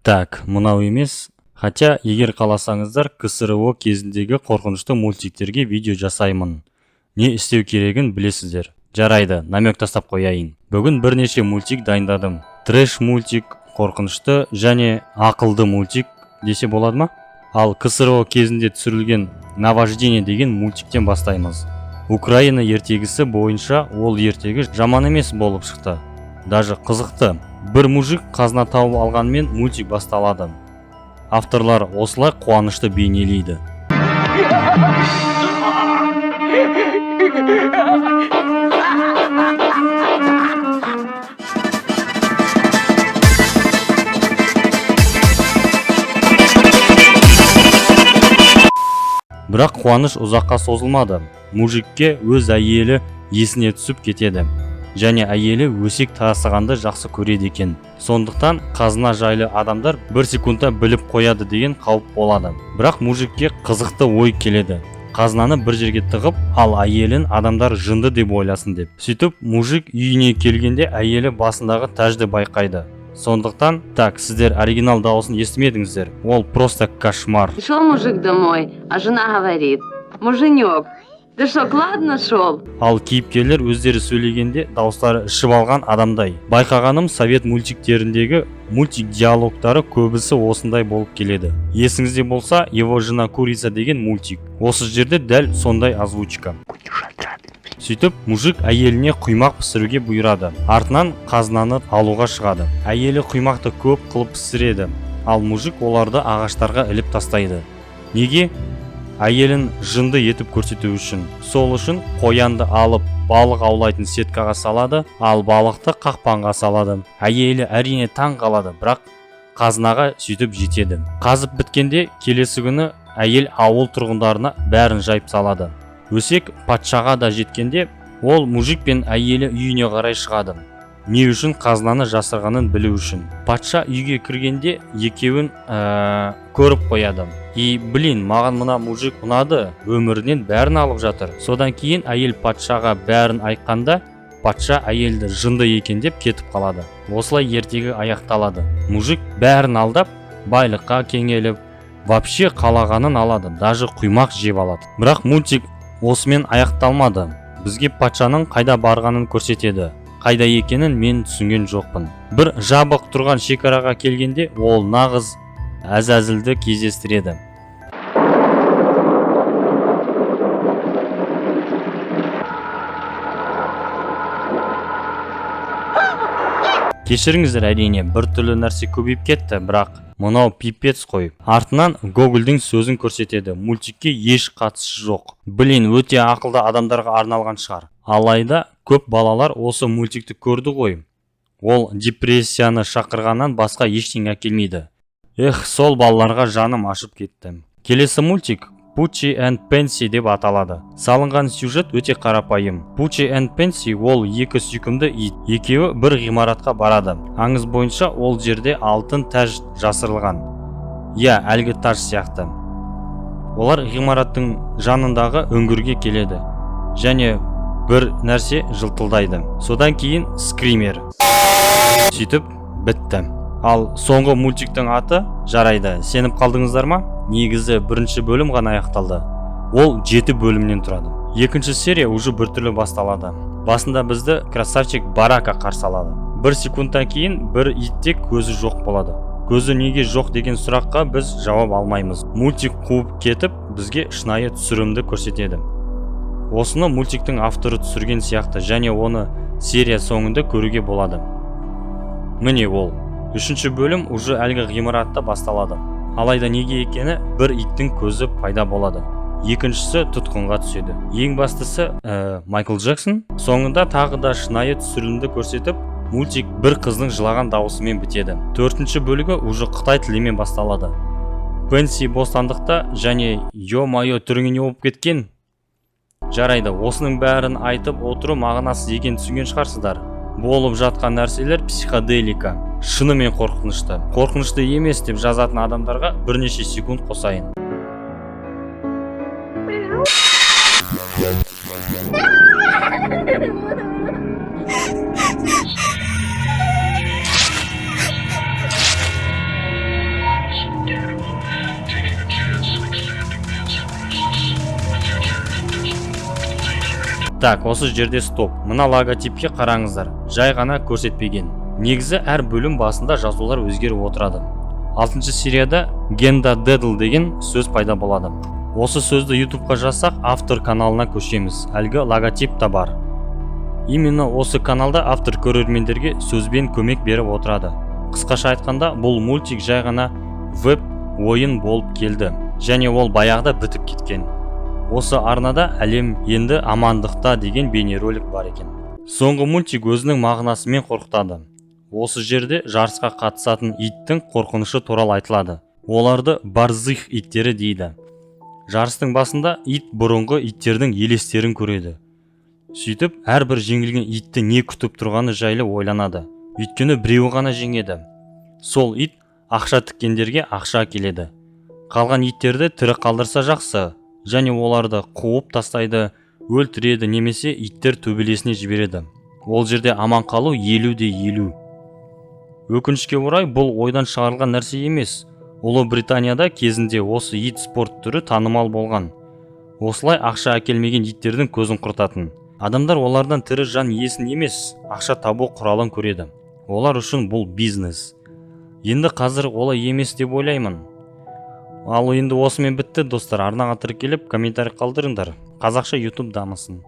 Так, мынау емес. Хотя, егер қаласаңыздар, КСРО кезіндегі қорқынышты мультиктерге видео жасаймын. Не істеу керегін білесіздер. Жарайды, намек тастап қояйын. Бүгін бірнеше мультик дайындадым. Трэш мультик, қорқынышты және ақылды мультик десе болады ма? Ал КСРО кезінде түсірілген Наваждение деген мультиктен бастаймыз. Украина ертегісі бойынша ол ертегі жаман емес болып шықты. Даже қызықты. Бір мужик қазына тауып алғанмен мультик басталады. Авторлар осылай қуанышты бейнелейді. Бірақ қуаныш ұзаққа созылмады. Мужикке өз әйелі есіне түсіп кетеді. Және әйелі өсек тасығанды жақсы көреді екен. Сондықтан қазына жайлы адамдар бір секундта біліп қояды деген қауіп болады. Бірақ мужикке қызықты ой келеді. Қазынаны бір жерге тығып, ал әйелін адамдар жынды деп ойласын деп. Сөйтіп, мужик үйіне келгенде әйелі басындағы тәжді байқайды. Сондықтан, так, сіздер оригинал дауысын естімедіңіздер. Ол просто кошмар. Пришел мужик домой, а жена говорит: муженек, ты что, кладно шел? Ал кейіпкерлер өздері сөйлегенде дауыстары ішіп алған адамдай. Байқағаным, совет мультиктеріндегі мультик диалогтары көбісі осындай болып келеді. Есіңізде болса, Его жена курица деген мультик. Осы жерде дәл сондай озвучка. Сөйтіп, мужик әйеліне құймақ пісіруге бұйырады. Артынан қазынаны алуға шығады. Әйелі құймақты көп қылып пісіреді. Ал мужик оларды ағаштарға іліп тастайды. Неге? Әйелін жынды етіп көрсету үшін. Сол үшін қоянды алып балық аулайтын сеткаға салады, ал балықты қақпанға салады. Әйелі әрине таң қалады, бірақ қазынаға сөйтіп жетеді. Қазып біткенде келесі күні әйел ауыл тұрғындарына бәрін жайып салады. Өсек патшаға да жеткенде, ол мужик пен әйелі үйіне қарай шығады. Не үшін? Қазынаны жасырғанын білу үшін. Патша үйге кіргенде екеуін көріп қояды. Блин, маған мына мужик ұнады, өмірінен бәрін алып жатыр. Содан кейін әйел патшаға бәрін айтқанда, патша әйелді жынды екен деп кетіп қалады. Осылай ертегі аяқталады. Мужик бәрін алдап, байлыққа кеңеліп, вообще қалағанын алады, даже құймақ жеп алады. Бірақ мультик осымен аяқталмады. Бізге патшаның қайда барғанын көрсетеді. Қайда екенін мен түсінген жоқпын. Бір жабық тұрған шекараға келгенде, ол нағыз әзәзілді кездестіреді. Кешіріңіздер, әрине, бір түрлі нәрсе көбейіп кетті, бірақ мынау пипец қой. Артынан Гогольдің сөзін көрсетеді. Мультикке еш қатысы жоқ. Блин, өте ақылды адамдарға арналған шығар. Алайда көп балалар осы мультикті көрді ғой. Ол депрессияны шақырғаннан басқа ештеңе әкелмейді. Сол балаларға жаным ашып кетті. Келесі мультик Пучи and Пенси деп аталады. Салынған сюжет өте қарапайым. Пучи and Пенси ол екі сүйкімді ит. Екеуі бір ғимаратқа барады. Аңыз бойынша ол жерде алтын тәж жасырылған. Әлгі тәж сияқты. Олар ғимараттың жанындағы үңгірге келеді. Және бір нәрсе жылтылдайды. Содан кейін скример. Сөйтіп бітті. Ал соңғы мультиктің аты жарайды. Сеніп қалдыңыздар ма? Негізі бірінші бөлім ғана аяқталды. Ол 7 бөлімнен тұрады. Екінші серия уже біртүрлі басталады. Басында бізді красавчик Барака қарсы алады. Бір секундтан кейін бір итте көзі жоқ болады. Көзі неге жоқ деген сұраққа біз жауап алмаймыз. Мультик қуып кетіп, бізге шынайы түсірімді көрсетеді. Осыны мультиктің авторы түсірген сияқты, және оны серия соңында көруге болады. Міне ол. Үшінші бөлім уже әлгі ғимаратта басталады. Алайда неге екені бір иттің көзі пайда болады. Екіншісі тұтқынға түседі. Ең бастысы Майкл Джексон. Соңында тағы да шынайы түсірілімді көрсетіп, мультик бір қыздың жылаған дауысымен бітеді. Төртінші бөлігі уже Қытай тілімен басталады. Пенси бостандықта және йо-майо түріңе не болып кеткен? Жарайды, осының бәрін айтып отыру мағынасыз екенін түсінген шығарсыздар. Болып жатқан нәрселер психоделика. Шынымен қорқынышты. Қорқынышты емес деп жазатын адамдарға бірнеше секунд қосайын. Так, осы жерде стоп. Мына логотипке қараңыздар. Жай ғана көрсетпеген. Негізі әр бөлім басында жазулар өзгеріп отырады. 6-шы серияда Генда Дедл деген сөз пайда болады. Осы сөзді YouTube-қа жазсақ, автор каналына көшеміз. Әлгі логотип та бар. Именно осы каналда автор көрермендерге сөзбен көмек беріп отырады. Қысқаша айтқанда, бұл мультик жай ғана веб ойын болып келді. Және ол баяғыда бітіп кеткен. Осы арнада әлем енді амандықта деген бейнеролик бар екен. Соңғы мультик өзінің мағынасымен қорқытады. Осы жерде жарысқа қатысатын иттің қорқынышы туралы айтылады. Оларды барзых иттері дейді. Жарыстың басында ит бұрынғы иттердің елестерін көреді. Сөйтіп, әрбір жеңілген итті не күтіп тұрғаны жайлы ойланады. Өйткені біреуі ғана жеңеді. Сол ит ақша тіккендерге ақша келеді. Қалған иттерді тірі қалдырса жақсы, және оларды қуып тастайды, өлтіреді немесе иттер төбелесіне жібереді. Ол жерде аман қалу 50-50. Өкінішке орай, бұл ойдан шығарылған нәрсе емес. Ұлыбританияда кезінде осы ит спорт түрі танымал болған. Осылай ақша әкелмеген иттердің көзін құртатын. Адамдар олардан тірі жан иесін емес, ақша табу құралын көреді. Олар үшін бұл бизнес. Енді қазір олай емес деп ойлаймын. Ал енді осымен бітті достар. Арнаға тіркеліп комментарий қалдырыңдар. Қазақша YouTube дамысын.